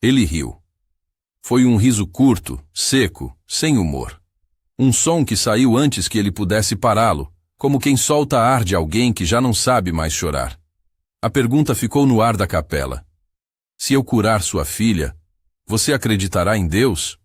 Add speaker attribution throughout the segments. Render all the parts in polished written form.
Speaker 1: Ele riu. Foi um riso curto, seco, sem humor. Um som que saiu antes que ele pudesse pará-lo, como quem solta ar de alguém que já não sabe mais chorar. A pergunta ficou no ar da capela. Se eu curar sua filha, você acreditará em Deus?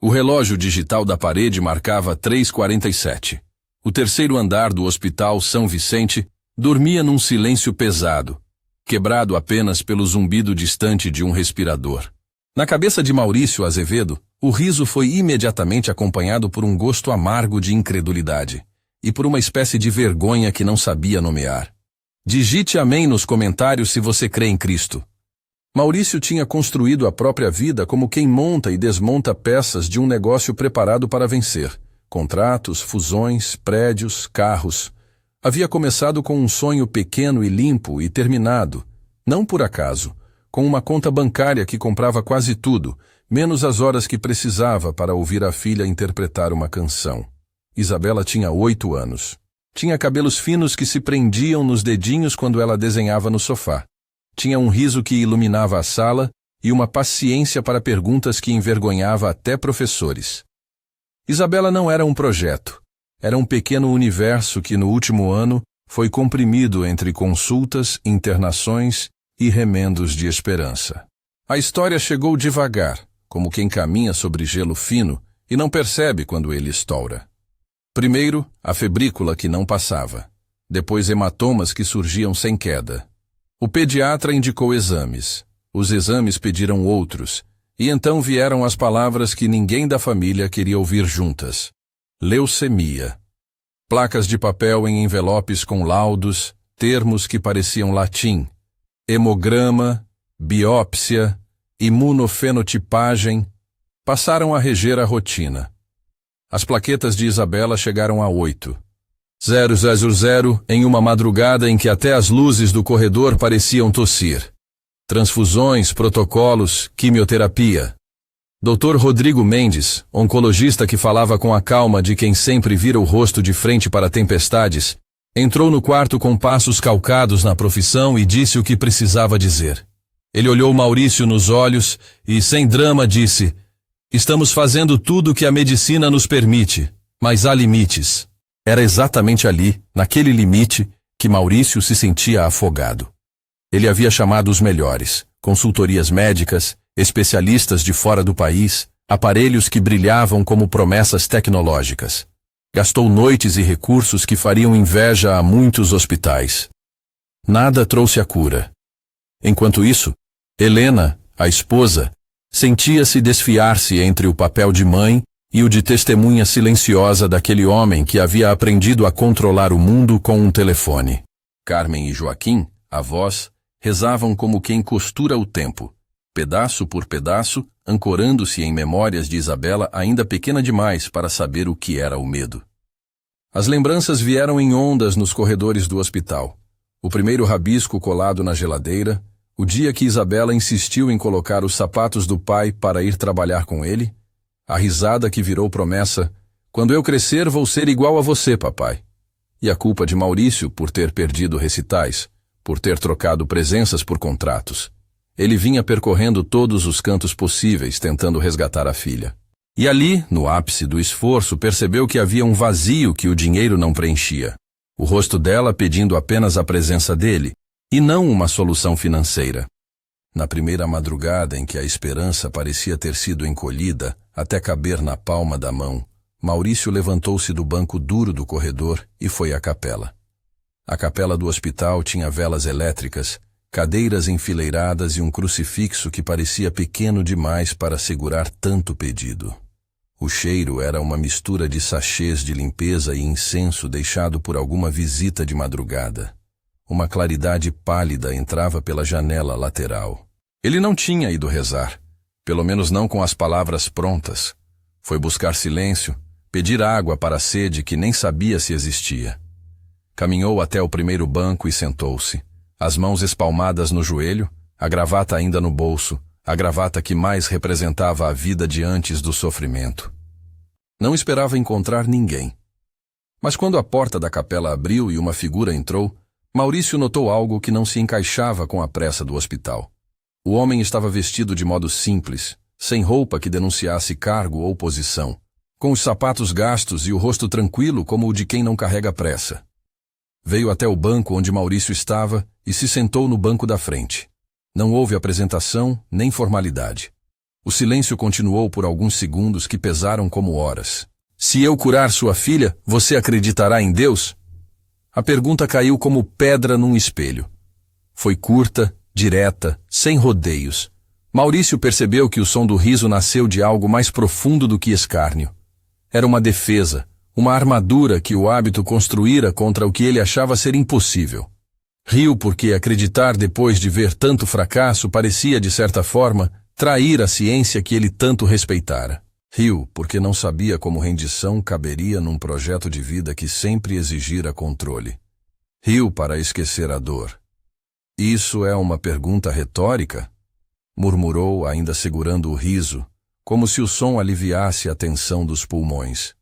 Speaker 1: O relógio digital da parede marcava 3h47. O terceiro andar do Hospital São Vicente dormia num silêncio pesado, quebrado apenas pelo zumbido distante de um respirador. Na cabeça de Maurício Azevedo, o riso foi imediatamente acompanhado por um gosto amargo de incredulidade e por uma espécie de vergonha que não sabia nomear. Digite amém nos comentários se você crê em Cristo. Maurício tinha construído a própria vida como quem monta e desmonta peças de um negócio preparado para vencer. Contratos, fusões, prédios, carros. Havia começado com um sonho pequeno e limpo e terminado, não por acaso, com uma conta bancária que comprava quase tudo, menos as horas que precisava para ouvir a filha interpretar uma canção. Isabela tinha 8 anos. Tinha cabelos finos que se prendiam nos dedinhos quando ela desenhava no sofá. Tinha um riso que iluminava a sala e uma paciência para perguntas que envergonhava até professores. Isabela não era um projeto. Era um pequeno universo que no último ano foi comprimido entre consultas, internações e remendos de esperança. A história chegou devagar, como quem caminha sobre gelo fino e não percebe quando ele estoura. Primeiro, a febrícula que não passava. Depois, hematomas que surgiam sem queda. O pediatra indicou exames. Os exames pediram outros. E então vieram as palavras que ninguém da família queria ouvir juntas. Leucemia. Placas de papel em envelopes com laudos, termos que pareciam latim. Hemograma, biópsia, imunofenotipagem, passaram a reger a rotina. As plaquetas de Isabela chegaram a 8. 000 em uma madrugada em que até as luzes do corredor pareciam tossir. Transfusões, protocolos, quimioterapia. Dr. Rodrigo Mendes, oncologista que falava com a calma de quem sempre vira o rosto de frente para tempestades, entrou no quarto com passos calcados na profissão e disse o que precisava dizer. Ele olhou Maurício nos olhos e, sem drama, disse: "Estamos fazendo tudo o que a medicina nos permite, mas há limites." Era exatamente ali, naquele limite, que Maurício se sentia afogado. Ele havia chamado os melhores, consultorias médicas, especialistas de fora do país, aparelhos que brilhavam como promessas tecnológicas. Gastou noites e recursos que fariam inveja a muitos hospitais. Nada trouxe a cura. Enquanto isso, Helena, a esposa, sentia-se desfiar-se entre o papel de mãe e o de testemunha silenciosa daquele homem que havia aprendido a controlar o mundo com um telefone. Carmen e Joaquim, avós, rezavam como quem costura o tempo, pedaço por pedaço, ancorando-se em memórias de Isabela ainda pequena demais para saber o que era o medo. As lembranças vieram em ondas nos corredores do hospital. O primeiro rabisco colado na geladeira, o dia que Isabela insistiu em colocar os sapatos do pai para ir trabalhar com ele, a risada que virou promessa: "Quando eu crescer vou ser igual a você, papai." E a culpa de Maurício por ter perdido recitais, por ter trocado presenças por contratos. Ele vinha percorrendo todos os cantos possíveis tentando resgatar a filha. E ali, no ápice do esforço, percebeu que havia um vazio que o dinheiro não preenchia. O rosto dela pedindo apenas a presença dele, e não uma solução financeira. Na primeira madrugada em que a esperança parecia ter sido encolhida até caber na palma da mão, Maurício levantou-se do banco duro do corredor e foi à capela. A capela do hospital tinha velas elétricas, cadeiras enfileiradas e um crucifixo que parecia pequeno demais para segurar tanto pedido. O cheiro era uma mistura de sachês de limpeza e incenso deixado por alguma visita de madrugada. Uma claridade pálida entrava pela janela lateral. Ele não tinha ido rezar, pelo menos não com as palavras prontas. Foi buscar silêncio, pedir água para a sede que nem sabia se existia. Caminhou até o primeiro banco e sentou-se, as mãos espalmadas no joelho, a gravata ainda no bolso, a gravata que mais representava a vida de antes do sofrimento. Não esperava encontrar ninguém. Mas quando a porta da capela abriu e uma figura entrou, Maurício notou algo que não se encaixava com a pressa do hospital. O homem estava vestido de modo simples, sem roupa que denunciasse cargo ou posição, com os sapatos gastos e o rosto tranquilo como o de quem não carrega pressa. Veio até o banco onde Maurício estava e se sentou no banco da frente. Não houve apresentação nem formalidade. O silêncio continuou por alguns segundos que pesaram como horas. Se eu curar sua filha, você acreditará em Deus? A pergunta caiu como pedra num espelho. Foi curta, direta, sem rodeios. Maurício percebeu que o som do riso nasceu de algo mais profundo do que escárnio. Era uma defesa, uma armadura que o hábito construíra contra o que ele achava ser impossível. Riu porque acreditar depois de ver tanto fracasso parecia, de certa forma, trair a ciência que ele tanto respeitara. Riu porque não sabia como rendição caberia num projeto de vida que sempre exigira controle. Riu para esquecer a dor. Isso é uma pergunta retórica? Murmurou, ainda segurando o riso, como se o som aliviasse a tensão dos pulmões.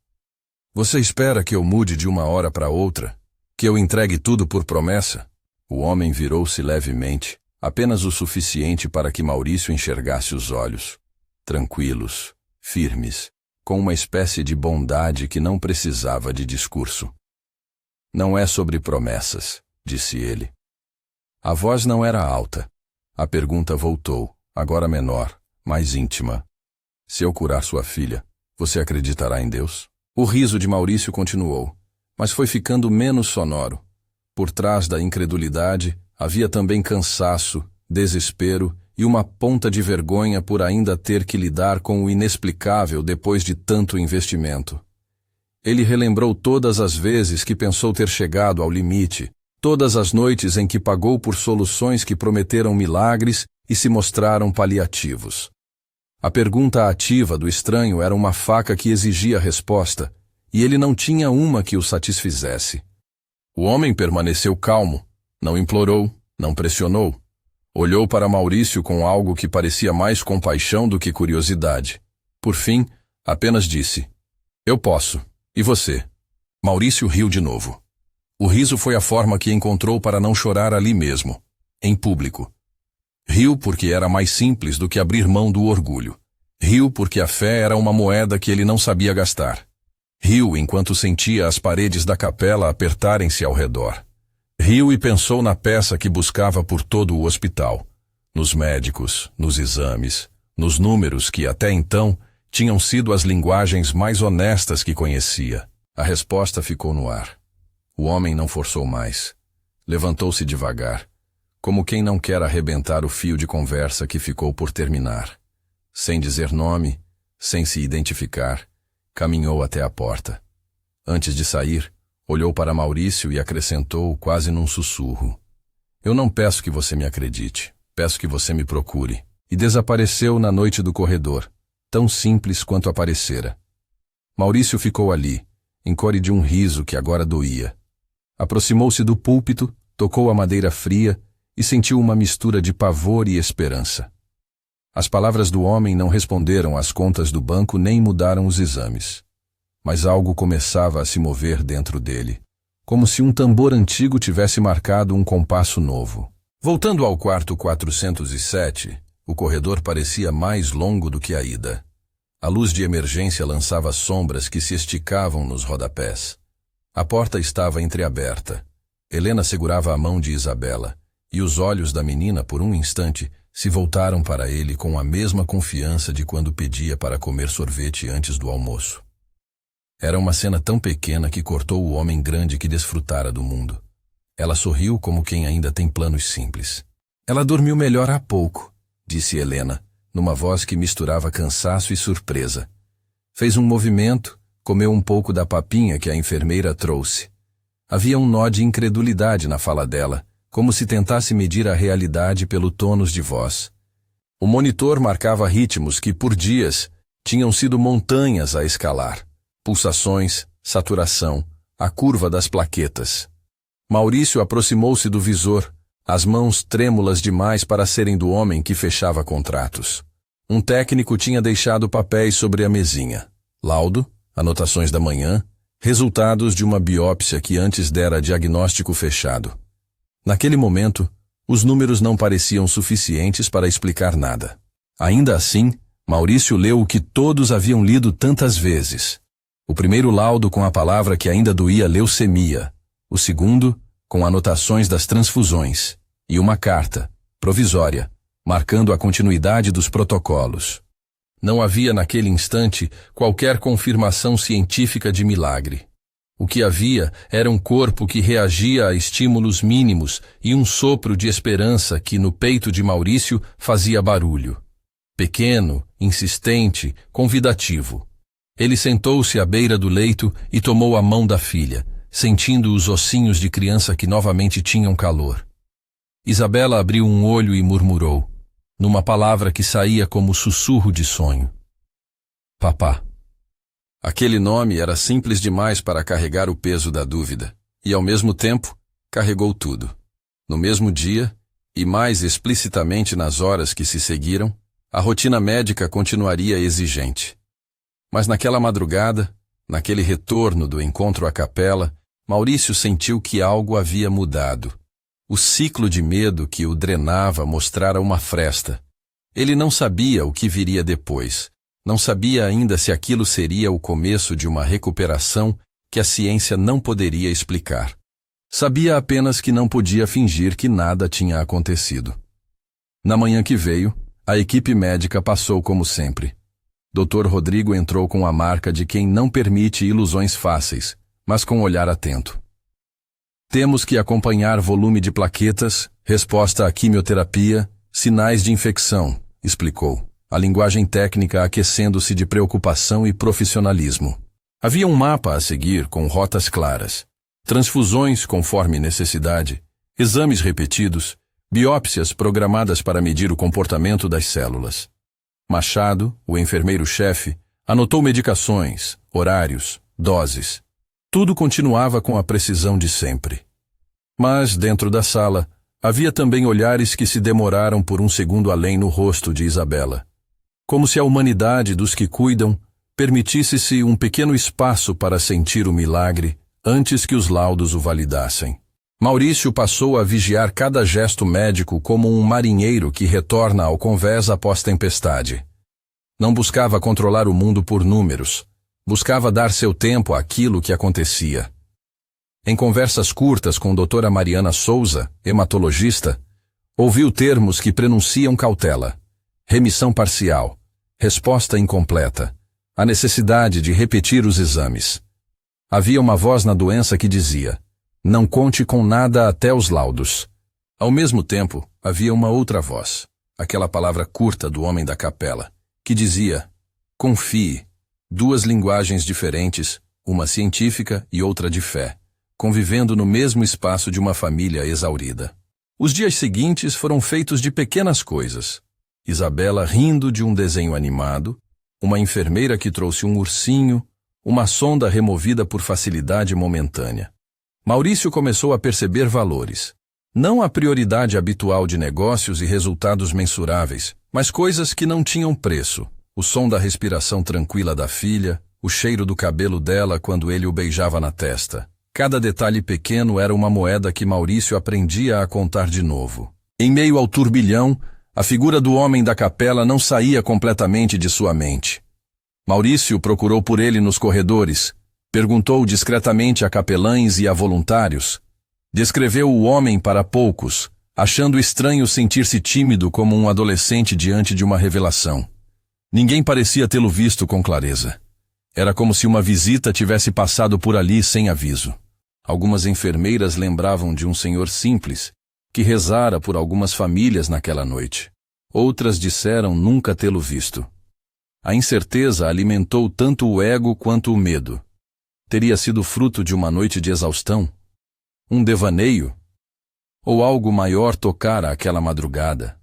Speaker 1: Você espera que eu mude de uma hora para outra? Que eu entregue tudo por promessa? O homem virou-se levemente, apenas o suficiente para que Maurício enxergasse os olhos. Tranquilos, firmes, com uma espécie de bondade que não precisava de discurso. Não é sobre promessas, disse ele. A voz não era alta. A pergunta voltou, agora menor, mais íntima. Se eu curar sua filha, você acreditará em Deus? O riso de Maurício continuou, mas foi ficando menos sonoro. Por trás da incredulidade havia também cansaço, desespero e uma ponta de vergonha por ainda ter que lidar com o inexplicável depois de tanto investimento. Ele relembrou todas as vezes que pensou ter chegado ao limite, todas as noites em que pagou por soluções que prometeram milagres e se mostraram paliativos. A pergunta ativa do estranho era uma faca que exigia resposta, e ele não tinha uma que o satisfizesse. O homem permaneceu calmo, não implorou, não pressionou. Olhou para Maurício com algo que parecia mais compaixão do que curiosidade. Por fim, apenas disse: Eu posso. E você? Maurício riu de novo. O riso foi a forma que encontrou para não chorar ali mesmo, em público. Riu porque era mais simples do que abrir mão do orgulho. Riu porque a fé era uma moeda que ele não sabia gastar. Riu enquanto sentia as paredes da capela apertarem-se ao redor. Riu e pensou na peça que buscava por todo o hospital. Nos médicos, nos exames, nos números que até então tinham sido as linguagens mais honestas que conhecia. A resposta ficou no ar. O homem não forçou mais. Levantou-se devagar, como quem não quer arrebentar o fio de conversa que ficou por terminar. Sem dizer nome, sem se identificar, caminhou até a porta. Antes de sair, olhou para Maurício e acrescentou quase num sussurro: Eu não peço que você me acredite, peço que você me procure. E desapareceu na noite do corredor, tão simples quanto aparecera. Maurício ficou ali, encore de um riso que agora doía. Aproximou-se do púlpito, tocou a madeira fria e sentiu uma mistura de pavor e esperança. As palavras do homem não responderam às contas do banco nem mudaram os exames. Mas algo começava a se mover dentro dele, como se um tambor antigo tivesse marcado um compasso novo. Voltando ao quarto 407, o corredor parecia mais longo do que a ida. A luz de emergência lançava sombras que se esticavam nos rodapés. A porta estava entreaberta. Helena segurava a mão de Isabela, e os olhos da menina, por um instante, se voltaram para ele com a mesma confiança de quando pedia para comer sorvete antes do almoço. Era uma cena tão pequena que cortou o homem grande que desfrutara do mundo. Ela sorriu como quem ainda tem planos simples. Ela dormiu melhor há pouco, disse Helena, numa voz que misturava cansaço e surpresa. Fez um movimento, comeu um pouco da papinha que a enfermeira trouxe. Havia um nó de incredulidade na fala dela, como se tentasse medir a realidade pelo tônus de voz. O monitor marcava ritmos que, por dias, tinham sido montanhas a escalar. Pulsações, saturação, a curva das plaquetas. Maurício aproximou-se do visor, as mãos trêmulas demais para serem do homem que fechava contratos. Um técnico tinha deixado papéis sobre a mesinha. Laudo, anotações da manhã, resultados de uma biópsia que antes dera diagnóstico fechado. Naquele momento, Os números não pareciam suficientes para explicar nada. Ainda assim, Maurício leu o que todos haviam lido tantas vezes. O primeiro laudo com a palavra que ainda doía, leucemia. O segundo, com anotações das transfusões. E uma carta, provisória, marcando a continuidade dos protocolos. Não havia naquele instante qualquer confirmação científica de milagre. O que havia era um corpo que reagia a estímulos mínimos e um sopro de esperança que no peito de Maurício fazia barulho. Pequeno, insistente, convidativo. Ele sentou-se à beira do leito e tomou a mão da filha, sentindo os ossinhos de criança que novamente tinham calor. Isabela abriu um olho e murmurou, numa palavra que saía como sussurro de sonho: Papá. Aquele nome era simples demais para carregar o peso da dúvida, e ao mesmo tempo, carregou tudo. No mesmo dia, e mais explicitamente nas horas que se seguiram, a rotina médica continuaria exigente. Mas naquela madrugada, naquele retorno do encontro à capela, Maurício sentiu que algo havia mudado. O ciclo de medo que o drenava mostrara uma fresta. Ele não sabia o que viria depois. Não sabia ainda se aquilo seria o começo de uma recuperação que a ciência não poderia explicar. Sabia apenas que não podia fingir que nada tinha acontecido. Na manhã que veio, a equipe médica passou como sempre. Dr. Rodrigo entrou com a marca de quem não permite ilusões fáceis, mas com olhar atento. Temos que acompanhar volume de plaquetas, resposta à quimioterapia, sinais de infecção, explicou, a linguagem técnica aquecendo-se de preocupação e profissionalismo. Havia um mapa a seguir com rotas claras, transfusões conforme necessidade, exames repetidos, biópsias programadas para medir o comportamento das células. Machado, o enfermeiro-chefe, anotou medicações, horários, doses. Tudo continuava com a precisão de sempre. Mas, dentro da sala, havia também olhares que se demoraram por um segundo além no rosto de Isabela. Como se a humanidade dos que cuidam permitisse-se um pequeno espaço para sentir o milagre antes que os laudos o validassem. Maurício passou a vigiar cada gesto médico como um marinheiro que retorna ao convés após tempestade. Não buscava controlar o mundo por números. Buscava dar seu tempo àquilo que acontecia. Em conversas curtas com doutora Mariana Souza, hematologista, ouviu termos que prenunciam cautela, remissão parcial, resposta incompleta, a necessidade de repetir os exames. Havia uma voz na doença que dizia: não conte com nada até os laudos. Ao mesmo tempo, havia uma outra voz, aquela palavra curta do homem da capela, que dizia: confie. Duas linguagens diferentes, uma científica e outra de fé, convivendo no mesmo espaço de uma família exaurida. Os dias seguintes foram feitos de pequenas coisas. Isabela rindo de um desenho animado, uma enfermeira que trouxe um ursinho, uma sonda removida por facilidade momentânea. Maurício começou a perceber valores. Não a prioridade habitual de negócios e resultados mensuráveis, mas coisas que não tinham preço. O som da respiração tranquila da filha, o cheiro do cabelo dela quando ele o beijava na testa. Cada detalhe pequeno era uma moeda que Maurício aprendia a contar de novo. Em meio ao turbilhão, a figura do homem da capela não saía completamente de sua mente. Maurício procurou por ele nos corredores, perguntou discretamente a capelães e a voluntários. Descreveu o homem para poucos, achando estranho sentir-se tímido como um adolescente diante de uma revelação. Ninguém parecia tê-lo visto com clareza. Era como se uma visita tivesse passado por ali sem aviso. Algumas enfermeiras lembravam de um senhor simples, que rezara por algumas famílias naquela noite. Outras disseram nunca tê-lo visto. A incerteza alimentou tanto o ego quanto o medo. Teria sido fruto de uma noite de exaustão? Um devaneio? Ou algo maior tocara aquela madrugada?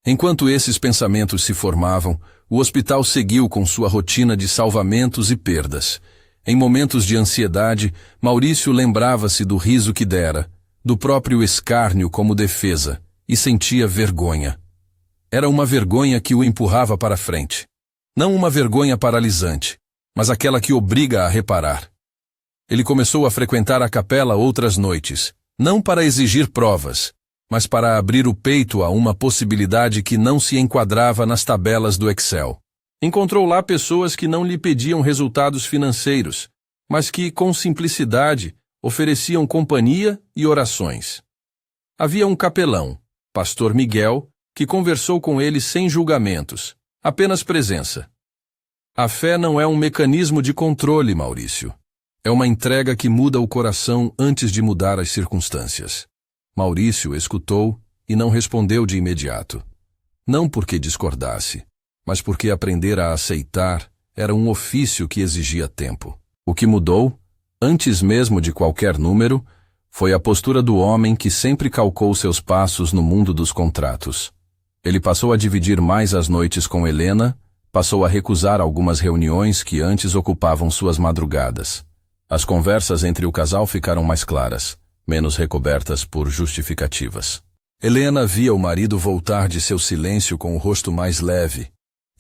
Speaker 1: Enquanto esses pensamentos se formavam, o hospital seguiu com sua rotina de salvamentos e perdas. Em momentos de ansiedade, Maurício lembrava-se do riso que dera, do próprio escárnio como defesa, e sentia vergonha. Era uma vergonha que o empurrava para frente. Não uma vergonha paralisante, mas aquela que obriga a reparar. Ele começou a frequentar a capela outras noites, não para exigir provas, mas para abrir o peito a uma possibilidade que não se enquadrava nas tabelas do Excel. Encontrou lá pessoas que não lhe pediam resultados financeiros, mas que, com simplicidade, ofereciam companhia e orações. Havia um capelão, Pastor Miguel, que conversou com ele sem julgamentos, apenas presença. A fé não é um mecanismo de controle, Maurício. É uma entrega que muda o coração antes de mudar as circunstâncias. Maurício escutou e não respondeu de imediato. Não porque discordasse, mas porque aprender a aceitar era um ofício que exigia tempo. O que mudou, antes mesmo de qualquer número, foi a postura do homem que sempre calcou seus passos no mundo dos contratos. Ele passou a dividir mais as noites com Helena, passou a recusar algumas reuniões que antes ocupavam suas madrugadas. As conversas entre o casal ficaram mais claras, menos recobertas por justificativas. Helena via o marido voltar de seu silêncio com o rosto mais leve,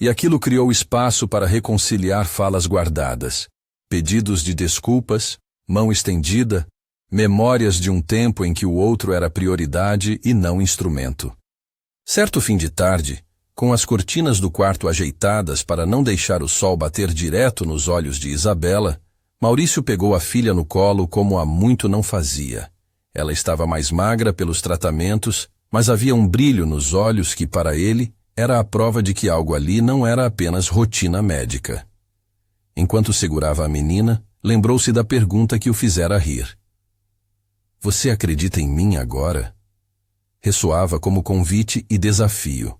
Speaker 1: e aquilo criou espaço para reconciliar falas guardadas, pedidos de desculpas, mão estendida, memórias de um tempo em que o outro era prioridade e não instrumento. Certo fim de tarde, com as cortinas do quarto ajeitadas para não deixar o sol bater direto nos olhos de Isabela, Maurício pegou a filha no colo como há muito não fazia. Ela estava mais magra pelos tratamentos, mas havia um brilho nos olhos que, para ele, era a prova de que algo ali não era apenas rotina médica. Enquanto segurava a menina, lembrou-se da pergunta que o fizera rir. Você acredita em mim agora? Ressoava como convite e desafio.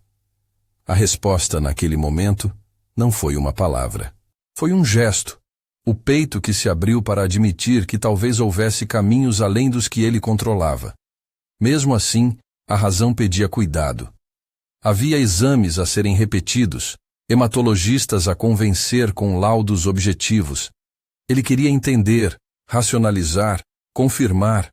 Speaker 1: A resposta naquele momento não foi uma palavra. Foi um gesto. O peito que se abriu para admitir que talvez houvesse caminhos além dos que ele controlava. Mesmo assim, a razão pedia cuidado. Havia exames a serem repetidos, hematologistas a convencer com laudos objetivos. Ele queria entender, racionalizar, confirmar.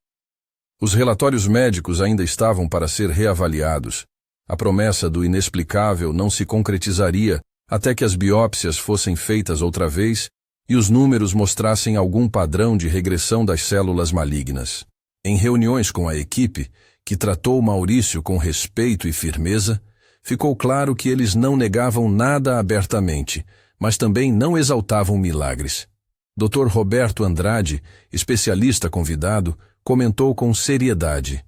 Speaker 1: Os relatórios médicos ainda estavam para ser reavaliados. A promessa do inexplicável não se concretizaria até que as biópsias fossem feitas outra vez e os números mostrassem algum padrão de regressão das células malignas. Em reuniões com a equipe, que tratou Maurício com respeito e firmeza, ficou claro que eles não negavam nada abertamente, mas também não exaltavam milagres. Dr. Roberto Andrade, especialista convidado, comentou com seriedade.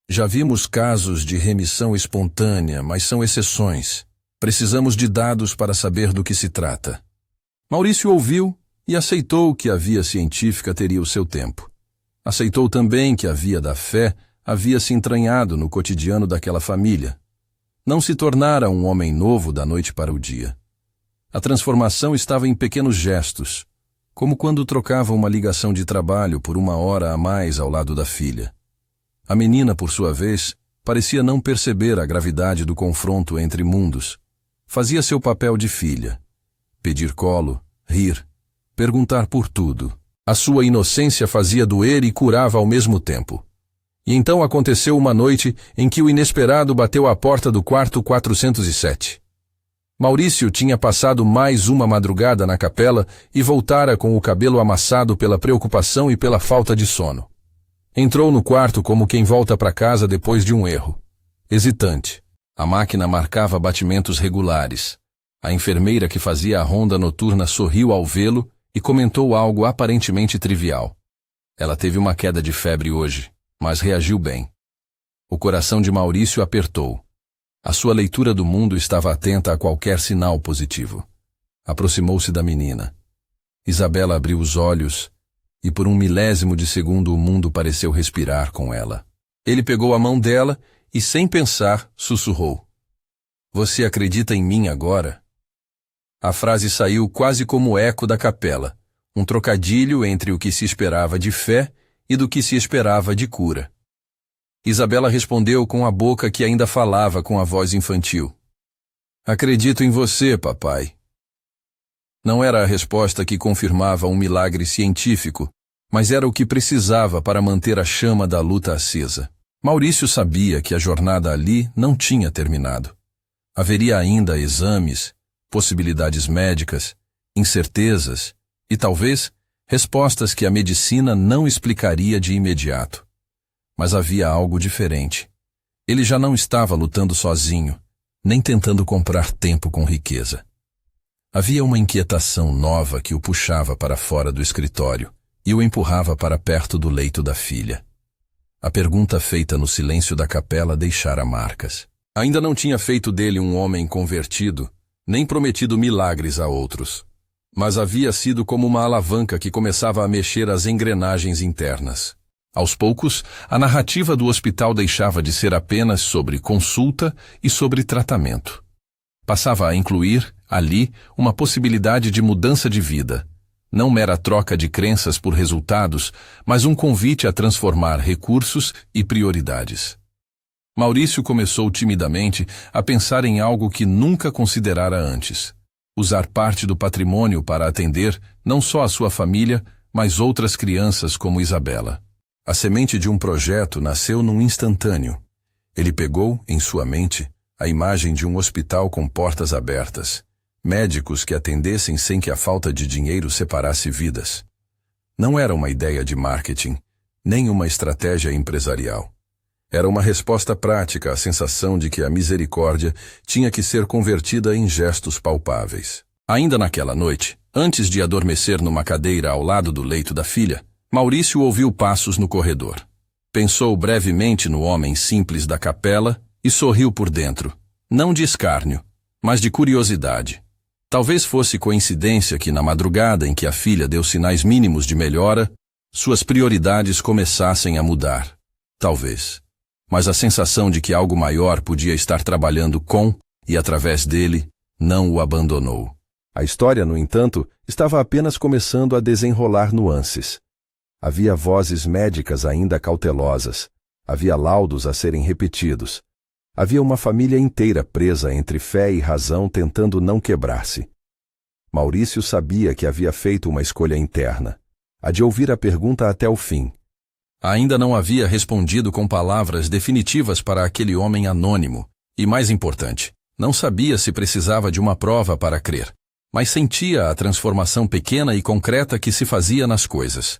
Speaker 1: Já vimos casos de remissão espontânea, mas são exceções. Precisamos de dados para saber do que se trata. Maurício ouviu e aceitou que a via científica teria o seu tempo. Aceitou também que a via da fé havia se entranhado no cotidiano daquela família. Não se tornara um homem novo da noite para o dia. A transformação estava em pequenos gestos, como quando trocava uma ligação de trabalho por uma hora a mais ao lado da filha. A menina, por sua vez, parecia não perceber a gravidade do confronto entre mundos. Fazia seu papel de filha. Pedir colo, rir, perguntar por tudo. A sua inocência fazia doer e curava ao mesmo tempo. E então aconteceu uma noite em que o inesperado bateu à porta do quarto 407. Maurício tinha passado mais uma madrugada na capela e voltara com o cabelo amassado pela preocupação e pela falta de sono. Entrou no quarto como quem volta para casa depois de um erro. Hesitante. A máquina marcava batimentos regulares. A enfermeira que fazia a ronda noturna sorriu ao vê-lo e comentou algo aparentemente trivial. Ela teve uma queda de febre hoje, mas reagiu bem. O coração de Maurício apertou. A sua leitura do mundo estava atenta a qualquer sinal positivo. Aproximou-se da menina. Isabela abriu os olhos e por um milésimo de segundo o mundo pareceu respirar com ela. Ele pegou a mão dela e, sem pensar, sussurrou. Você acredita em mim agora? A frase saiu quase como eco da capela, um trocadilho entre o que se esperava de fé e do que se esperava de cura. Isabela respondeu com a boca que ainda falava com a voz infantil. Acredito em você, papai. Não era a resposta que confirmava um milagre científico, mas era o que precisava para manter a chama da luta acesa. Maurício sabia que a jornada ali não tinha terminado. Haveria ainda exames, possibilidades médicas, incertezas e, talvez, respostas que a medicina não explicaria de imediato. Mas havia algo diferente. Ele já não estava lutando sozinho, nem tentando comprar tempo com riqueza. Havia uma inquietação nova que o puxava para fora do escritório e o empurrava para perto do leito da filha. A pergunta feita no silêncio da capela deixara marcas. Ainda não tinha feito dele um homem convertido, nem prometido milagres a outros, mas havia sido como uma alavanca que começava a mexer as engrenagens internas. Aos poucos, a narrativa do hospital deixava de ser apenas sobre consulta e sobre tratamento. Passava a incluir, ali, uma possibilidade de mudança de vida, não mera troca de crenças por resultados, mas um convite a transformar recursos e prioridades. Maurício começou timidamente a pensar em algo que nunca considerara antes: usar parte do patrimônio para atender não só a sua família, mas outras crianças como Isabela. A semente de um projeto nasceu num instantâneo. Ele pegou, em sua mente, a imagem de um hospital com portas abertas, médicos que atendessem sem que a falta de dinheiro separasse vidas. Não era uma ideia de marketing, nem uma estratégia empresarial. Era uma resposta prática à sensação de que a misericórdia tinha que ser convertida em gestos palpáveis. Ainda naquela noite, antes de adormecer numa cadeira ao lado do leito da filha, Maurício ouviu passos no corredor. Pensou brevemente no homem simples da capela e sorriu por dentro, não de escárnio, mas de curiosidade. Talvez fosse coincidência que na madrugada em que a filha deu sinais mínimos de melhora, suas prioridades começassem a mudar. Talvez. Mas a sensação de que algo maior podia estar trabalhando com e através dele não o abandonou. A história, no entanto, estava apenas começando a desenrolar nuances. Havia vozes médicas ainda cautelosas, havia laudos a serem repetidos. Havia uma família inteira presa entre fé e razão tentando não quebrar-se. Maurício sabia que havia feito uma escolha interna, a de ouvir a pergunta até o fim. Ainda não havia respondido com palavras definitivas para aquele homem anônimo, e mais importante, não sabia se precisava de uma prova para crer, mas sentia a transformação pequena e concreta que se fazia nas coisas,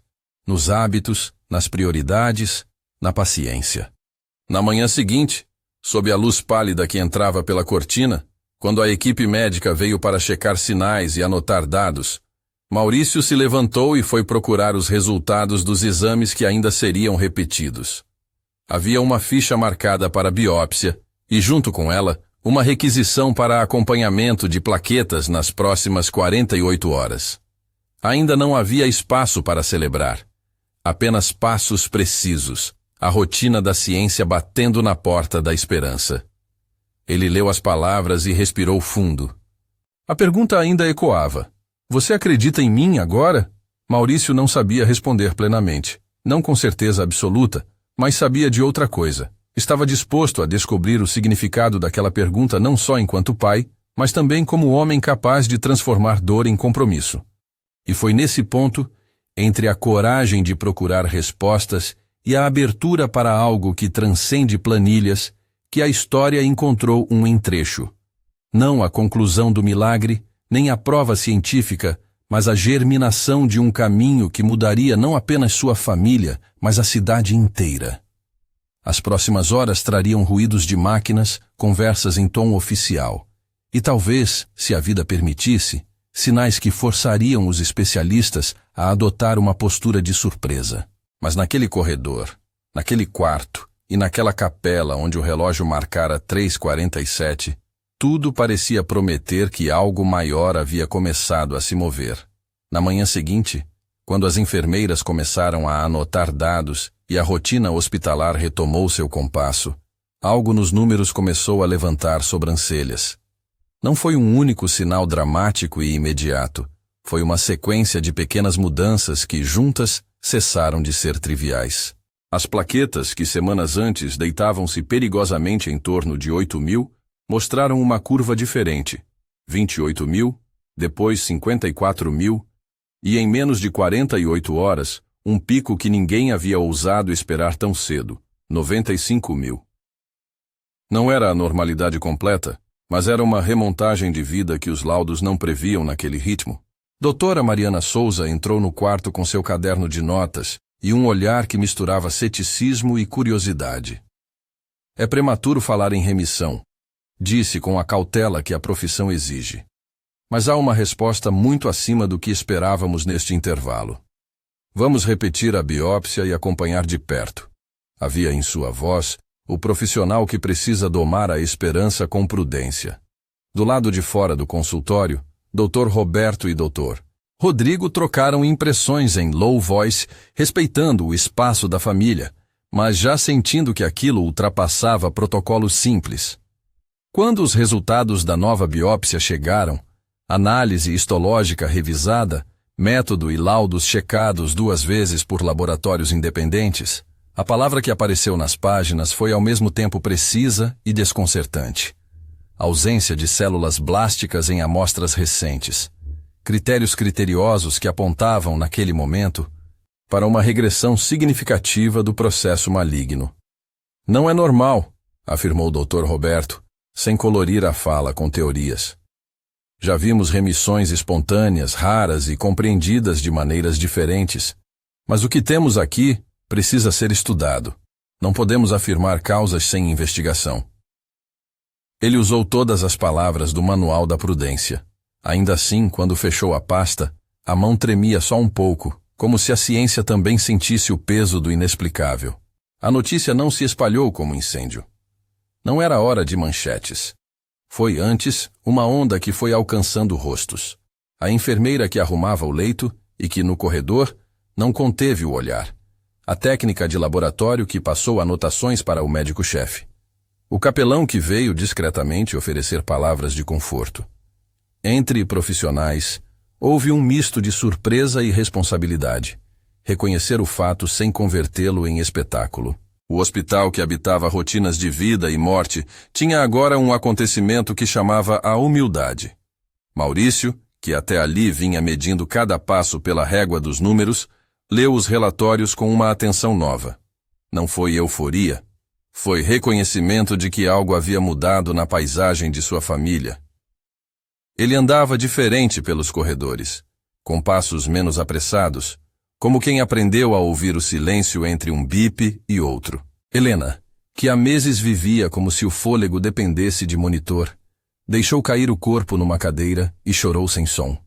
Speaker 1: nos hábitos, nas prioridades, na paciência. Na manhã seguinte, sob a luz pálida que entrava pela cortina, quando a equipe médica veio para checar sinais e anotar dados, Maurício se levantou e foi procurar os resultados dos exames que ainda seriam repetidos. Havia uma ficha marcada para biópsia e, junto com ela, uma requisição para acompanhamento de plaquetas nas próximas 48 horas. Ainda não havia espaço para celebrar. Apenas passos precisos, a rotina da ciência batendo na porta da esperança. Ele leu as palavras e respirou fundo. A pergunta ainda ecoava. Você acredita em mim agora? Maurício não sabia responder plenamente. Não com certeza absoluta, mas sabia de outra coisa. Estava disposto a descobrir o significado daquela pergunta não só enquanto pai, mas também como homem capaz de transformar dor em compromisso. E foi nesse ponto, entre a coragem de procurar respostas e a abertura para algo que transcende planilhas, que a história encontrou um entrecho. Não a conclusão do milagre, nem a prova científica, mas a germinação de um caminho que mudaria não apenas sua família, mas a cidade inteira. As próximas horas trariam ruídos de máquinas, conversas em tom oficial. E talvez, se a vida permitisse, sinais que forçariam os especialistas a adotar uma postura de surpresa. Mas naquele corredor, naquele quarto e naquela capela onde o relógio marcara 3h47, tudo parecia prometer que algo maior havia começado a se mover. Na manhã seguinte, quando as enfermeiras começaram a anotar dados e a rotina hospitalar retomou seu compasso, algo nos números começou a levantar sobrancelhas. Não foi um único sinal dramático e imediato, foi uma sequência de pequenas mudanças que, juntas, cessaram de ser triviais. As plaquetas, que semanas antes deitavam-se perigosamente em torno de 8.000, mostraram uma curva diferente, 28.000, depois 54.000, e em menos de 48 horas, um pico que ninguém havia ousado esperar tão cedo, 95.000. Não era a normalidade completa, mas era uma remontagem de vida que os laudos não previam naquele ritmo. Doutora Mariana Souza entrou no quarto com seu caderno de notas e um olhar que misturava ceticismo e curiosidade. É prematuro falar em remissão, disse com a cautela que a profissão exige. Mas há uma resposta muito acima do que esperávamos neste intervalo. Vamos repetir a biópsia e acompanhar de perto. Havia em sua voz o profissional que precisa domar a esperança com prudência. Do lado de fora do consultório, Dr. Roberto e Dr. Rodrigo trocaram impressões em low voice, respeitando o espaço da família, mas já sentindo que aquilo ultrapassava protocolos simples. Quando os resultados da nova biópsia chegaram, análise histológica revisada, método e laudos checados 2 vezes por laboratórios independentes, a palavra que apareceu nas páginas foi ao mesmo tempo precisa e desconcertante. Ausência de células blásticas em amostras recentes. Critérios criteriosos que apontavam, naquele momento, para uma regressão significativa do processo maligno. Não é normal, afirmou o Dr. Roberto, sem colorir a fala com teorias. Já vimos remissões espontâneas, raras e compreendidas de maneiras diferentes, mas o que temos aqui precisa ser estudado. Não podemos afirmar causas sem investigação. Ele usou todas as palavras do Manual da Prudência. Ainda assim, quando fechou a pasta, a mão tremia só um pouco, como se a ciência também sentisse o peso do inexplicável. A notícia não se espalhou como incêndio. Não era hora de manchetes. Foi antes uma onda que foi alcançando rostos. A enfermeira que arrumava o leito e que, no corredor, não conteve o olhar. A técnica de laboratório que passou anotações para o médico-chefe. O capelão que veio discretamente oferecer palavras de conforto. Entre profissionais, houve um misto de surpresa e responsabilidade. Reconhecer o fato sem convertê-lo em espetáculo. O hospital que habitava rotinas de vida e morte tinha agora um acontecimento que chamava a humildade. Maurício, que até ali vinha medindo cada passo pela régua dos números, leu os relatórios com uma atenção nova. Não foi euforia. Foi reconhecimento de que algo havia mudado na paisagem de sua família. Ele andava diferente pelos corredores, com passos menos apressados, como quem aprendeu a ouvir o silêncio entre um bip e outro. Helena, que há meses vivia como se o fôlego dependesse de monitor, deixou cair o corpo numa cadeira e chorou sem som.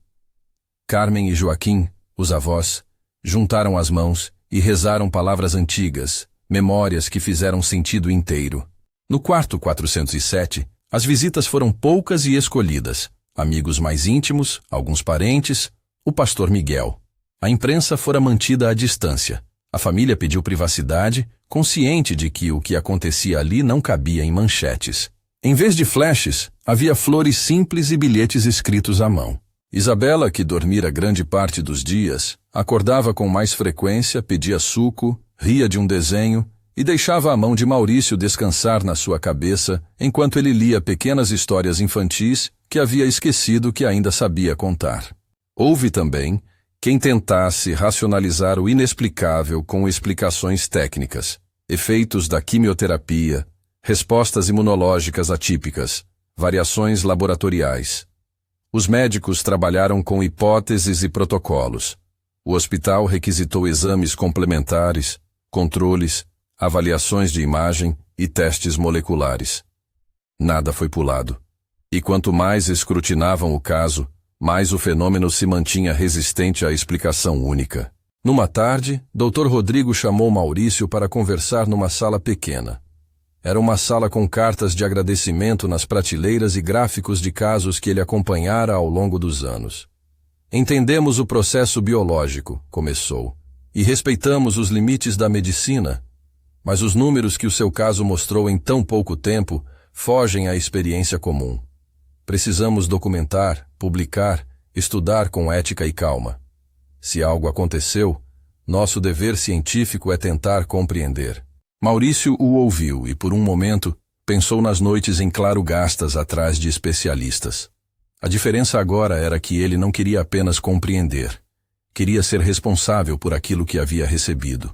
Speaker 1: Carmen e Joaquim, os avós, juntaram as mãos e rezaram palavras antigas, memórias que fizeram sentido inteiro. No quarto 407, as visitas foram poucas e escolhidas. Amigos mais íntimos, alguns parentes, o pastor Miguel. A imprensa fora mantida à distância. A família pediu privacidade, consciente de que o que acontecia ali não cabia em manchetes. Em vez de flashes, havia flores simples e bilhetes escritos à mão. Isabela, que dormira grande parte dos dias, acordava com mais frequência, pedia suco, ria de um desenho e deixava a mão de Maurício descansar na sua cabeça enquanto ele lia pequenas histórias infantis que havia esquecido que ainda sabia contar. Houve também quem tentasse racionalizar o inexplicável com explicações técnicas, efeitos da quimioterapia, respostas imunológicas atípicas, variações laboratoriais. Os médicos trabalharam com hipóteses e protocolos. O hospital requisitou exames complementares, controles, avaliações de imagem e testes moleculares. Nada foi pulado. E quanto mais escrutinavam o caso, mais o fenômeno se mantinha resistente à explicação única. Numa tarde, Dr. Rodrigo chamou Maurício para conversar numa sala pequena. Era uma sala com cartas de agradecimento nas prateleiras e gráficos de casos que ele acompanhara ao longo dos anos. Entendemos o processo biológico, começou, e respeitamos os limites da medicina, mas os números que o seu caso mostrou em tão pouco tempo fogem à experiência comum. Precisamos documentar, publicar, estudar com ética e calma. Se algo aconteceu, nosso dever científico é tentar compreender. Maurício o ouviu e, por um momento, pensou nas noites em claro gastas atrás de especialistas. A diferença agora era que ele não queria apenas compreender. Queria ser responsável por aquilo que havia recebido.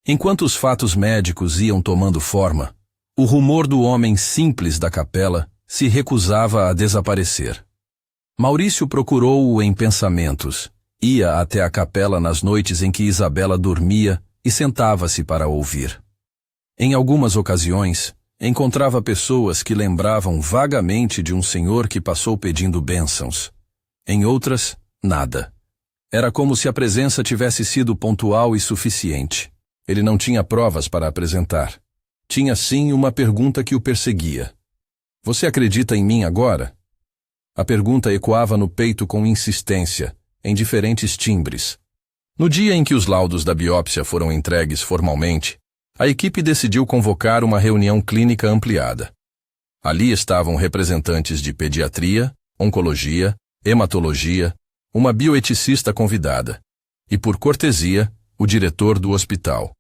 Speaker 1: Enquanto os fatos médicos iam tomando forma, o rumor do homem simples da capela se recusava a desaparecer. Maurício procurou-o em pensamentos, ia até a capela nas noites em que Isabela dormia e sentava-se para ouvir. Em algumas ocasiões, Encontrava pessoas que lembravam vagamente de um senhor que passou pedindo bênçãos. Em outras, nada. Era como se a presença tivesse sido pontual e suficiente. Ele não tinha provas para apresentar. Tinha sim uma pergunta que o perseguia. Você acredita em mim agora? A pergunta ecoava no peito com insistência, em diferentes timbres. No dia em que os laudos da biópsia foram entregues formalmente, a equipe decidiu convocar uma reunião clínica ampliada. Ali estavam representantes de pediatria, oncologia, hematologia, uma bioeticista convidada e, por cortesia, o diretor do hospital.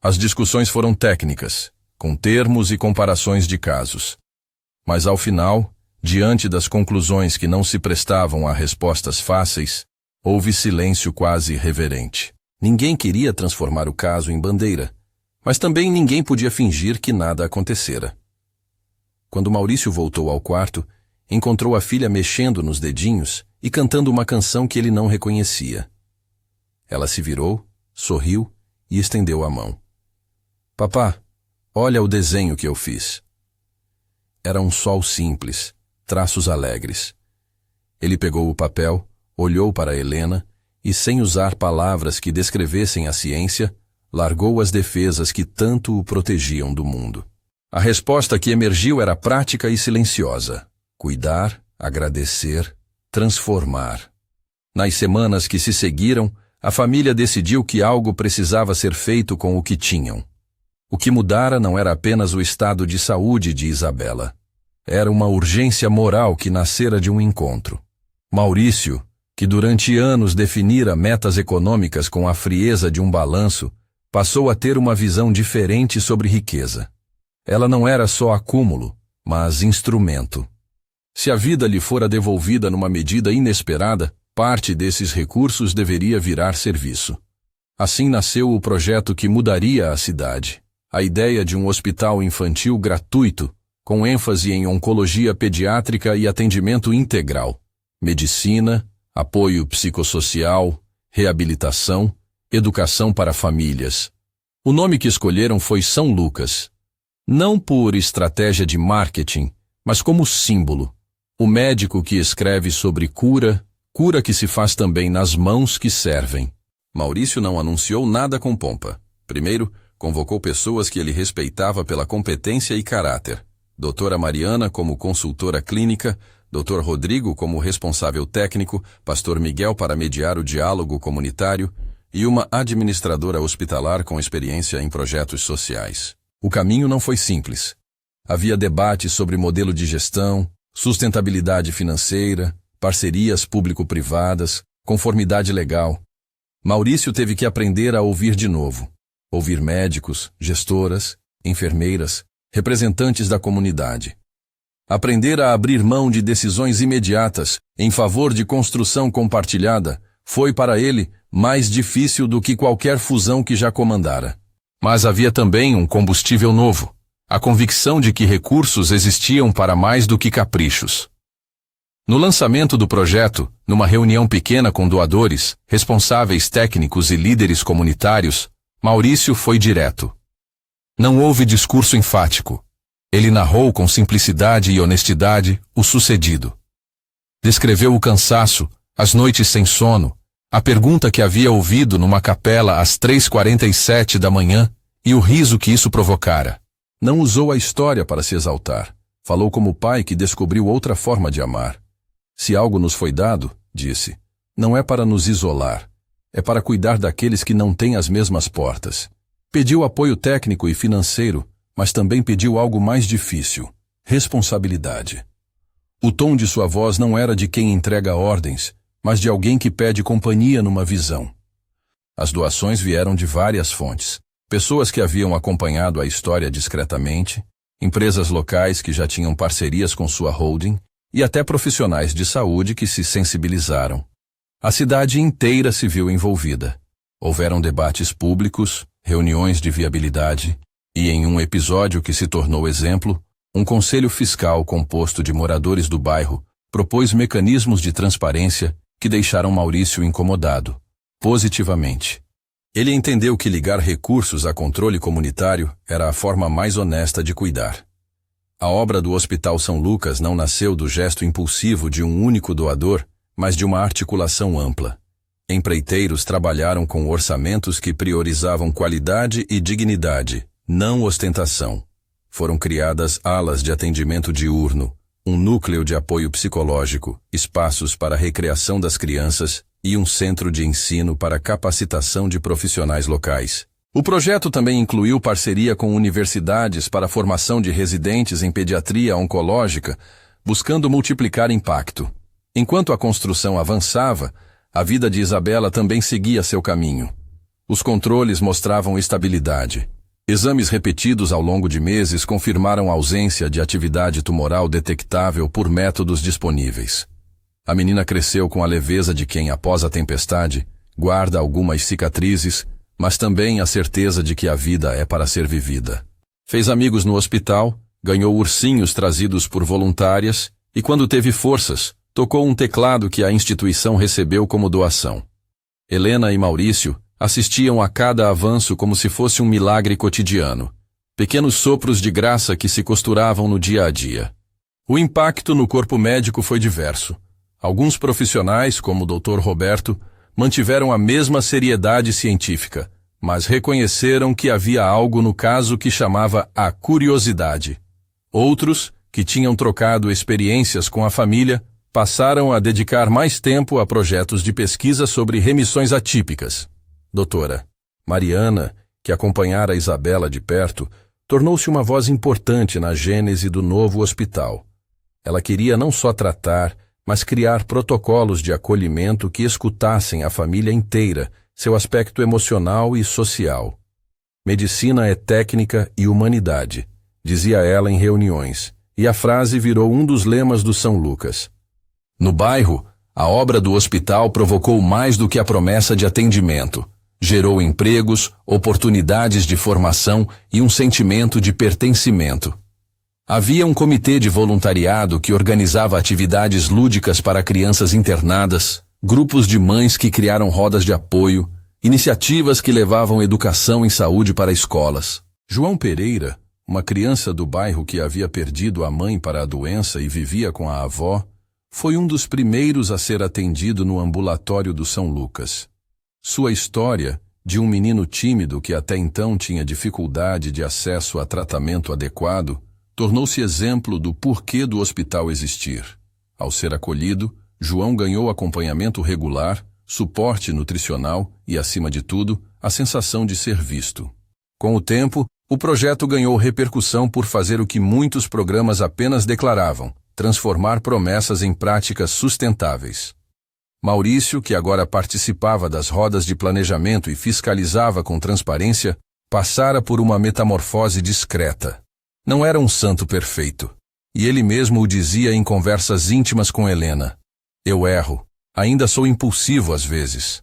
Speaker 1: As discussões foram técnicas, com termos e comparações de casos. Mas ao final, diante das conclusões que não se prestavam a respostas fáceis, houve silêncio quase reverente. Ninguém queria transformar o caso em bandeira, mas também ninguém podia fingir que nada acontecera. Quando Maurício voltou ao quarto, encontrou a filha mexendo nos dedinhos e cantando uma canção que ele não reconhecia. Ela se virou, sorriu e estendeu a mão. Papá, olha o desenho que eu fiz. Era um sol simples, traços alegres. Ele pegou o papel, olhou para Helena e, sem usar palavras que descrevessem a ciência, largou as defesas que tanto o protegiam do mundo. A resposta que emergiu era prática e silenciosa. Cuidar, agradecer, transformar. Nas semanas que se seguiram, a família decidiu que algo precisava ser feito com o que tinham. O que mudara não era apenas o estado de saúde de Isabela. Era uma urgência moral que nascera de um encontro. Maurício, que durante anos definira metas econômicas com a frieza de um balanço, passou a ter uma visão diferente sobre riqueza. Ela não era só acúmulo, mas instrumento. Se a vida lhe fora devolvida numa medida inesperada, parte desses recursos deveria virar serviço. Assim nasceu o projeto que mudaria a cidade. A ideia de um hospital infantil gratuito, com ênfase em oncologia pediátrica e atendimento integral, medicina, apoio psicossocial, reabilitação, educação para famílias. O nome que escolheram foi São Lucas. Não por estratégia de marketing, mas como símbolo. O médico que escreve sobre cura, cura que se faz também nas mãos que servem. Maurício não anunciou nada com pompa. Primeiro, convocou pessoas que ele respeitava pela competência e caráter. Doutora Mariana como consultora clínica, Dr. Rodrigo como responsável técnico, Pastor Miguel para mediar o diálogo comunitário e uma administradora hospitalar com experiência em projetos sociais. O caminho não foi simples. Havia debates sobre modelo de gestão, sustentabilidade financeira, parcerias público-privadas, conformidade legal. Maurício teve que aprender a ouvir de novo. Ouvir médicos, gestoras, enfermeiras, representantes da comunidade. Aprender a abrir mão de decisões imediatas em favor de construção compartilhada foi para ele mais difícil do que qualquer fusão que já comandara. Mas havia também um combustível novo, a convicção de que recursos existiam para mais do que caprichos. No lançamento do projeto, numa reunião pequena com doadores, responsáveis técnicos e líderes comunitários, Maurício foi direto. Não houve discurso enfático. Ele narrou com simplicidade e honestidade o sucedido. Descreveu o cansaço, as noites sem sono, a pergunta que havia ouvido numa capela às 3h47 da manhã e o riso que isso provocara. Não usou a história para se exaltar. Falou como pai que descobriu outra forma de amar. Se algo nos foi dado, disse, não é para nos isolar, é para cuidar daqueles que não têm as mesmas portas. Pediu apoio técnico e financeiro, mas também pediu algo mais difícil, responsabilidade. O tom de sua voz não era de quem entrega ordens, mas de alguém que pede companhia numa visão. As doações vieram de várias fontes. Pessoas que haviam acompanhado a história discretamente, empresas locais que já tinham parcerias com sua holding e até profissionais de saúde que se sensibilizaram. A cidade inteira se viu envolvida. Houveram debates públicos, reuniões de viabilidade e, em um episódio que se tornou exemplo, um conselho fiscal composto de moradores do bairro propôs mecanismos de transparência que deixaram Maurício incomodado, positivamente. Ele entendeu que ligar recursos a controle comunitário era a forma mais honesta de cuidar. A obra do Hospital São Lucas não nasceu do gesto impulsivo de um único doador, mas de uma articulação ampla. Empreiteiros trabalharam com orçamentos que priorizavam qualidade e dignidade, não ostentação. Foram criadas alas de atendimento diurno, um núcleo de apoio psicológico, espaços para a recreação das crianças e um centro de ensino para capacitação de profissionais locais. O projeto também incluiu parceria com universidades para a formação de residentes em pediatria oncológica, buscando multiplicar impacto. Enquanto a construção avançava, a vida de Isabela também seguia seu caminho. Os controles mostravam estabilidade. Exames repetidos ao longo de meses confirmaram a ausência de atividade tumoral detectável por métodos disponíveis. A menina cresceu com a leveza de quem, após a tempestade, guarda algumas cicatrizes, mas também a certeza de que a vida é para ser vivida. Fez amigos no hospital, ganhou ursinhos trazidos por voluntárias e, quando teve forças, tocou um teclado que a instituição recebeu como doação. Helena e Maurício assistiam a cada avanço como se fosse um milagre cotidiano, pequenos sopros de graça que se costuravam no dia a dia. O impacto no corpo médico foi diverso. Alguns profissionais, como o Dr. Roberto, mantiveram a mesma seriedade científica, mas reconheceram que havia algo no caso que chamava a curiosidade. Outros, que tinham trocado experiências com a família, passaram a dedicar mais tempo a projetos de pesquisa sobre remissões atípicas. Doutora Mariana, que acompanhara Isabela de perto, tornou-se uma voz importante na gênese do novo hospital. Ela queria não só tratar, mas criar protocolos de acolhimento que escutassem a família inteira, seu aspecto emocional e social. Medicina é técnica e humanidade, dizia ela em reuniões, e a frase virou um dos lemas do São Lucas. No bairro, a obra do hospital provocou mais do que a promessa de atendimento. Gerou empregos, oportunidades de formação e um sentimento de pertencimento. Havia um comitê de voluntariado que organizava atividades lúdicas para crianças internadas, grupos de mães que criaram rodas de apoio, iniciativas que levavam educação em saúde para escolas. João Pereira, uma criança do bairro que havia perdido a mãe para a doença e vivia com a avó, foi um dos primeiros a ser atendido no ambulatório do São Lucas. Sua história, de um menino tímido que até então tinha dificuldade de acesso a tratamento adequado, tornou-se exemplo do porquê do hospital existir. Ao ser acolhido, João ganhou acompanhamento regular, suporte nutricional e, acima de tudo, a sensação de ser visto. Com o tempo, o projeto ganhou repercussão por fazer o que muitos programas apenas declaravam: transformar promessas em práticas sustentáveis. Maurício, que agora participava das rodas de planejamento e fiscalizava com transparência, passara por uma metamorfose discreta. Não era um santo perfeito, e ele mesmo o dizia em conversas íntimas com Helena. Eu erro, ainda sou impulsivo às vezes.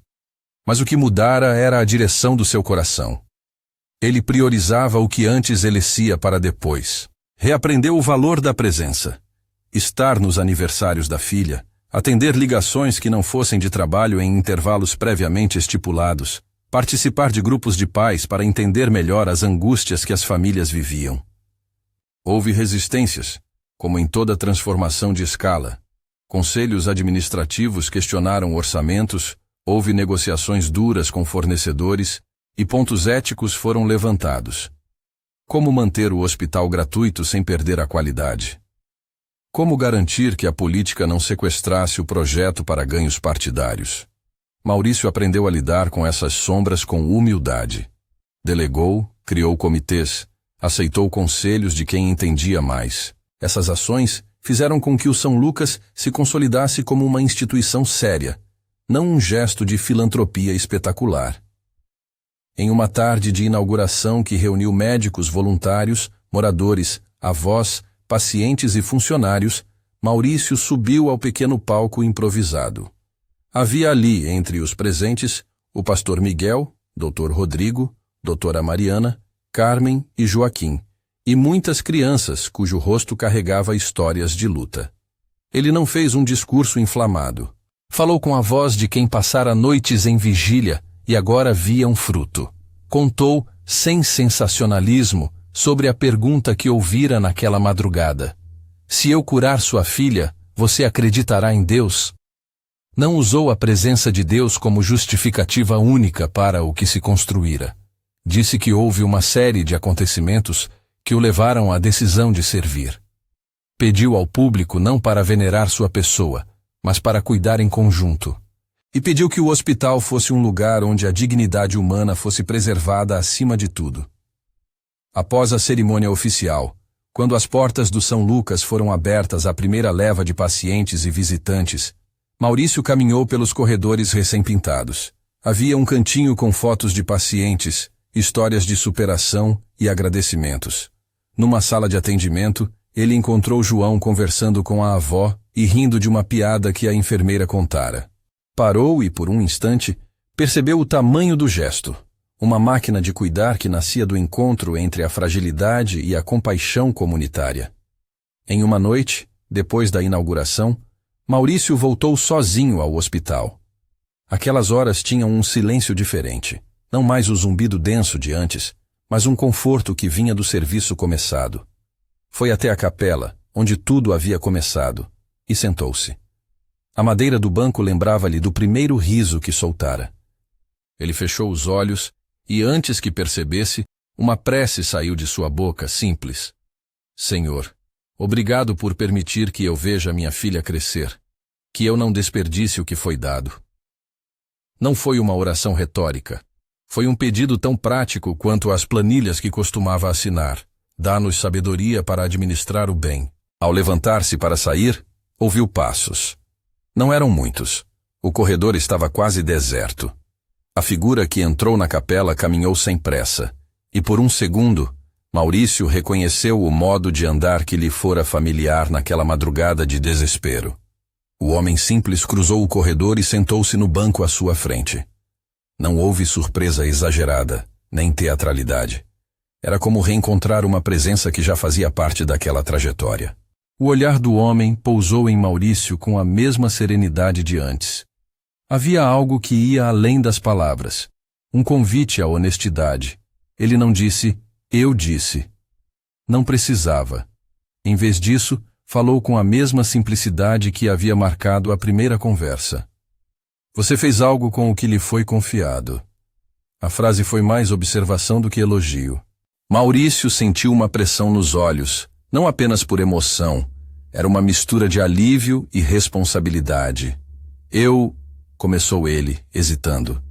Speaker 1: Mas o que mudara era a direção do seu coração. Ele priorizava o que antes elecia para depois. Reaprendeu o valor da presença. Estar nos aniversários da filha, atender ligações que não fossem de trabalho em intervalos previamente estipulados, participar de grupos de pais para entender melhor as angústias que as famílias viviam. Houve resistências, como em toda transformação de escala. Conselhos administrativos questionaram orçamentos, houve negociações duras com fornecedores e pontos éticos foram levantados. Como manter o hospital gratuito sem perder a qualidade? Como garantir que a política não sequestrasse o projeto para ganhos partidários? Maurício aprendeu a lidar com essas sombras com humildade. Delegou, criou comitês, aceitou conselhos de quem entendia mais. Essas ações fizeram com que o São Lucas se consolidasse como uma instituição séria, não um gesto de filantropia espetacular. Em uma tarde de inauguração que reuniu médicos voluntários, moradores, avós, pacientes e funcionários, Maurício subiu ao pequeno palco improvisado. Havia ali, entre os presentes, o pastor Miguel, Dr. Rodrigo, doutora Mariana, Carmen e Joaquim, e muitas crianças cujo rosto carregava histórias de luta. Ele não fez um discurso inflamado. Falou com a voz de quem passara noites em vigília e agora via um fruto. Contou, sem sensacionalismo, sobre a pergunta que ouvira naquela madrugada. Se eu curar sua filha, você acreditará em Deus? Não usou a presença de Deus como justificativa única para o que se construíra. Disse que houve uma série de acontecimentos que o levaram à decisão de servir. Pediu ao público não para venerar sua pessoa, mas para cuidar em conjunto. E pediu que o hospital fosse um lugar onde a dignidade humana fosse preservada acima de tudo. Após a cerimônia oficial, quando as portas do São Lucas foram abertas à primeira leva de pacientes e visitantes, Maurício caminhou pelos corredores recém-pintados. Havia um cantinho com fotos de pacientes, histórias de superação e agradecimentos. Numa sala de atendimento, ele encontrou João conversando com a avó e rindo de uma piada que a enfermeira contara. Parou e, por um instante, percebeu o tamanho do gesto. Uma máquina de cuidar que nascia do encontro entre a fragilidade e a compaixão comunitária. Em uma noite, depois da inauguração, Maurício voltou sozinho ao hospital. Aquelas horas tinham um silêncio diferente, não mais o zumbido denso de antes, mas um conforto que vinha do serviço começado. Foi até a capela, onde tudo havia começado, e sentou-se. A madeira do banco lembrava-lhe do primeiro riso que soltara. Ele fechou os olhos e, antes que percebesse, uma prece saiu de sua boca, simples. Senhor, obrigado por permitir que eu veja minha filha crescer, que eu não desperdice o que foi dado. Não foi uma oração retórica. Foi um pedido tão prático quanto as planilhas que costumava assinar. Dá-nos sabedoria para administrar o bem. Ao levantar-se para sair, ouviu passos. Não eram muitos. O corredor estava quase deserto. A figura que entrou na capela caminhou sem pressa, e por um segundo, Maurício reconheceu o modo de andar que lhe fora familiar naquela madrugada de desespero. O homem simples cruzou o corredor e sentou-se no banco à sua frente. Não houve surpresa exagerada, nem teatralidade. Era como reencontrar uma presença que já fazia parte daquela trajetória. O olhar do homem pousou em Maurício com a mesma serenidade de antes. Havia algo que ia além das palavras, um convite à honestidade. Ele não disse, eu disse. Não precisava. Em vez disso, falou com a mesma simplicidade que havia marcado a primeira conversa. Você fez algo com o que lhe foi confiado. A frase foi mais observação do que elogio. Maurício sentiu uma pressão nos olhos, não apenas por emoção. Era uma mistura de alívio e responsabilidade. Começou ele, hesitando.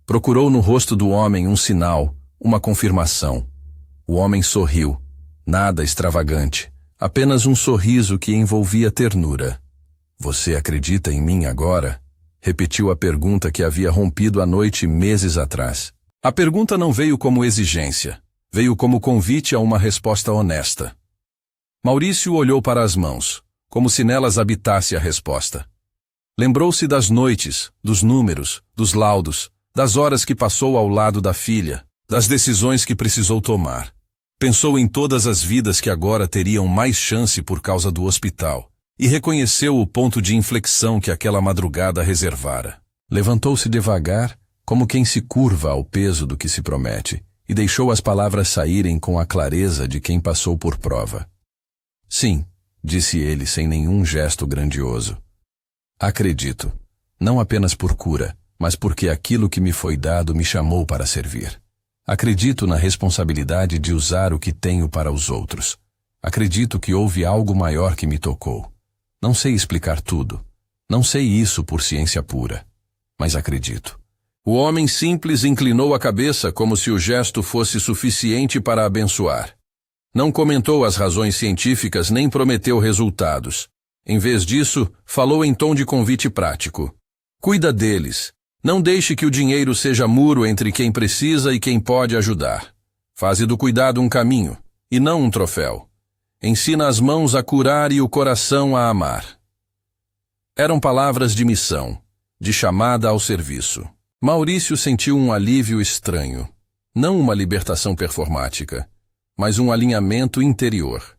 Speaker 1: Procurou no rosto do homem um sinal, uma confirmação. O homem sorriu. Nada extravagante, apenas um sorriso que envolvia ternura. Você acredita em mim agora? Repetiu a pergunta que havia rompido a noite meses atrás. A pergunta não veio como exigência, veio como convite a uma resposta honesta. Maurício olhou para as mãos, como se nelas habitasse a resposta. Lembrou-se das noites, dos números, dos laudos, das horas que passou ao lado da filha, das decisões que precisou tomar. Pensou em todas as vidas que agora teriam mais chance por causa do hospital, e reconheceu o ponto de inflexão que aquela madrugada reservara. Levantou-se devagar, como quem se curva ao peso do que se promete, e deixou as palavras saírem com a clareza de quem passou por prova. Sim, disse ele sem nenhum gesto grandioso. Acredito, não apenas por cura, mas porque aquilo que me foi dado me chamou para servir. Acredito na responsabilidade de usar o que tenho para os outros. Acredito que houve algo maior que me tocou. Não sei explicar tudo. Não sei isso por ciência pura. Mas acredito. O homem simples inclinou a cabeça como se o gesto fosse suficiente para abençoar. Não comentou as razões científicas nem prometeu resultados. Em vez disso, falou em tom de convite prático. Cuida deles. Não deixe que o dinheiro seja muro entre quem precisa e quem pode ajudar. Faze do cuidado um caminho, e não um troféu. Ensina as mãos a curar e o coração a amar. Eram palavras de missão, de chamada ao serviço. Maurício sentiu um alívio estranho. Não uma libertação performática, mas um alinhamento interior.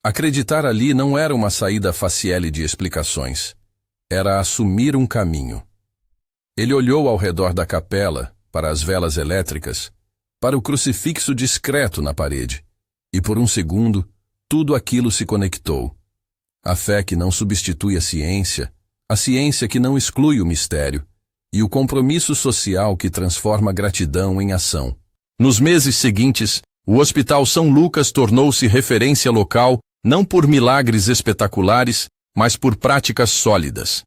Speaker 1: Acreditar ali não era uma saída faciele de explicações. Era assumir um caminho. Ele olhou ao redor da capela, para as velas elétricas, para o crucifixo discreto na parede, e por um segundo, tudo aquilo se conectou. A fé que não substitui a ciência que não exclui o mistério, e o compromisso social que transforma a gratidão em ação. Nos meses seguintes, o Hospital São Lucas tornou-se referência local não por milagres espetaculares, mas por práticas sólidas.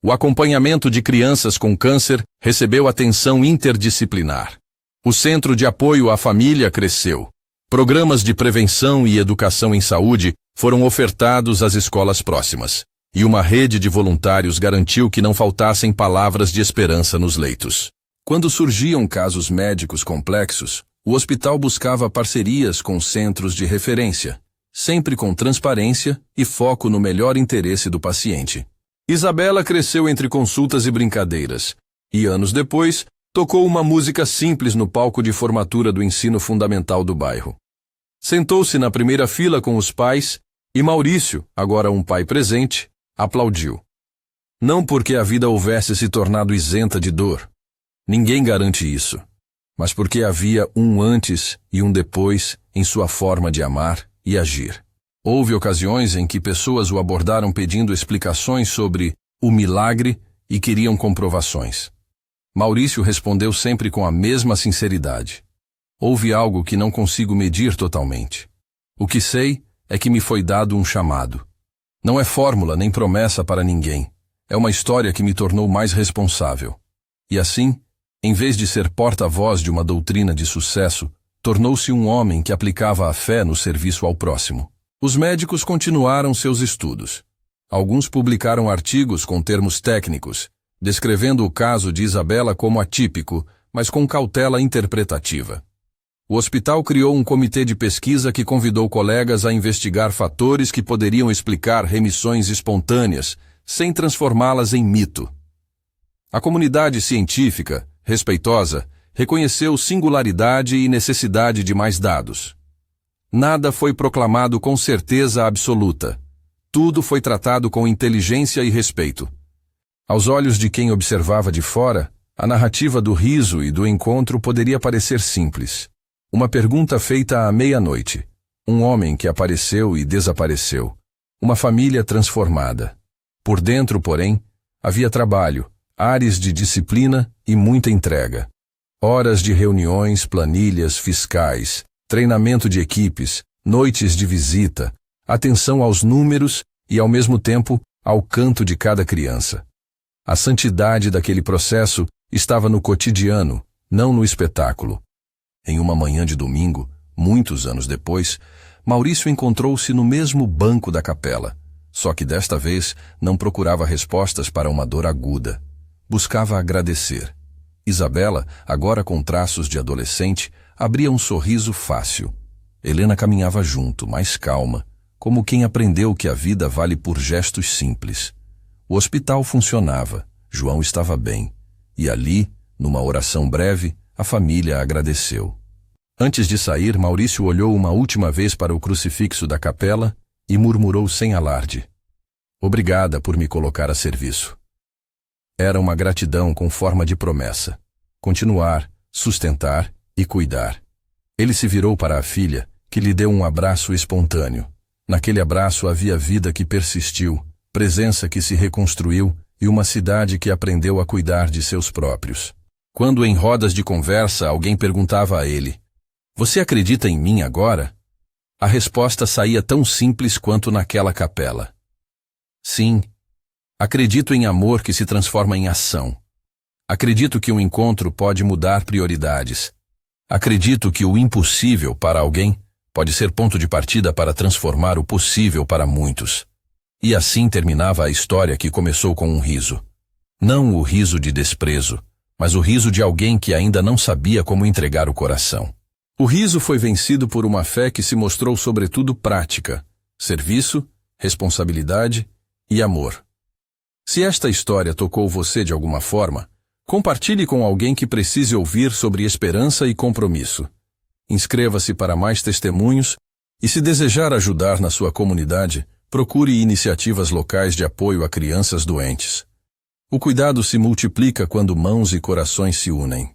Speaker 1: O acompanhamento de crianças com câncer recebeu atenção interdisciplinar. O Centro de Apoio à Família cresceu. Programas de prevenção e educação em saúde foram ofertados às escolas próximas, e uma rede de voluntários garantiu que não faltassem palavras de esperança nos leitos. Quando surgiam casos médicos complexos, o hospital buscava parcerias com centros de referência, sempre com transparência e foco no melhor interesse do paciente. Isabela cresceu entre consultas e brincadeiras, e anos depois, tocou uma música simples no palco de formatura do ensino fundamental do bairro. Sentou-se na primeira fila com os pais e Maurício, agora um pai presente, aplaudiu. Não porque a vida houvesse se tornado isenta de dor. Ninguém garante isso. Mas porque havia um antes e um depois em sua forma de amar e agir. Houve ocasiões em que pessoas o abordaram pedindo explicações sobre o milagre e queriam comprovações. Maurício respondeu sempre com a mesma sinceridade. Houve algo que não consigo medir totalmente. O que sei é que me foi dado um chamado. Não é fórmula nem promessa para ninguém. É uma história que me tornou mais responsável. E assim, em vez de ser porta-voz de uma doutrina de sucesso, tornou-se um homem que aplicava a fé no serviço ao próximo. Os médicos continuaram seus estudos. Alguns publicaram artigos com termos técnicos, descrevendo o caso de Isabela como atípico, mas com cautela interpretativa. O hospital criou um comitê de pesquisa que convidou colegas a investigar fatores que poderiam explicar remissões espontâneas, sem transformá-las em mito. A comunidade científica, respeitosa, reconheceu singularidade e necessidade de mais dados. Nada foi proclamado com certeza absoluta. Tudo foi tratado com inteligência e respeito. Aos olhos de quem observava de fora, a narrativa do riso e do encontro poderia parecer simples. Uma pergunta feita à meia-noite. Um homem que apareceu e desapareceu. Uma família transformada. Por dentro, porém, havia trabalho, ares de disciplina e muita entrega. Horas de reuniões, planilhas, fiscais, treinamento de equipes, noites de visita, atenção aos números e, ao mesmo tempo, ao canto de cada criança. A santidade daquele processo estava no cotidiano, não no espetáculo. Em uma manhã de domingo, muitos anos depois, Maurício encontrou-se no mesmo banco da capela, só que desta vez não procurava respostas para uma dor aguda. Buscava agradecer. Isabela, agora com traços de adolescente, abria um sorriso fácil. Helena caminhava junto, mais calma, como quem aprendeu que a vida vale por gestos simples. O hospital funcionava, João estava bem, e ali, numa oração breve, a família agradeceu. Antes de sair, Maurício olhou uma última vez para o crucifixo da capela e murmurou sem alarde: "Obrigada por me colocar a serviço." Era uma gratidão com forma de promessa. Continuar, sustentar e cuidar. Ele se virou para a filha, que lhe deu um abraço espontâneo. Naquele abraço havia vida que persistiu, presença que se reconstruiu e uma cidade que aprendeu a cuidar de seus próprios. Quando em rodas de conversa alguém perguntava a ele: "Você acredita em mim agora?" A resposta saía tão simples quanto naquela capela: "Sim, acredito em amor que se transforma em ação. Acredito que um encontro pode mudar prioridades. Acredito que o impossível para alguém pode ser ponto de partida para transformar o possível para muitos." E assim terminava a história que começou com um riso. Não o riso de desprezo, mas o riso de alguém que ainda não sabia como entregar o coração. O riso foi vencido por uma fé que se mostrou sobretudo prática, serviço, responsabilidade e amor. Se esta história tocou você de alguma forma, compartilhe com alguém que precise ouvir sobre esperança e compromisso. Inscreva-se para mais testemunhos e, se desejar ajudar na sua comunidade, procure iniciativas locais de apoio a crianças doentes. O cuidado se multiplica quando mãos e corações se unem.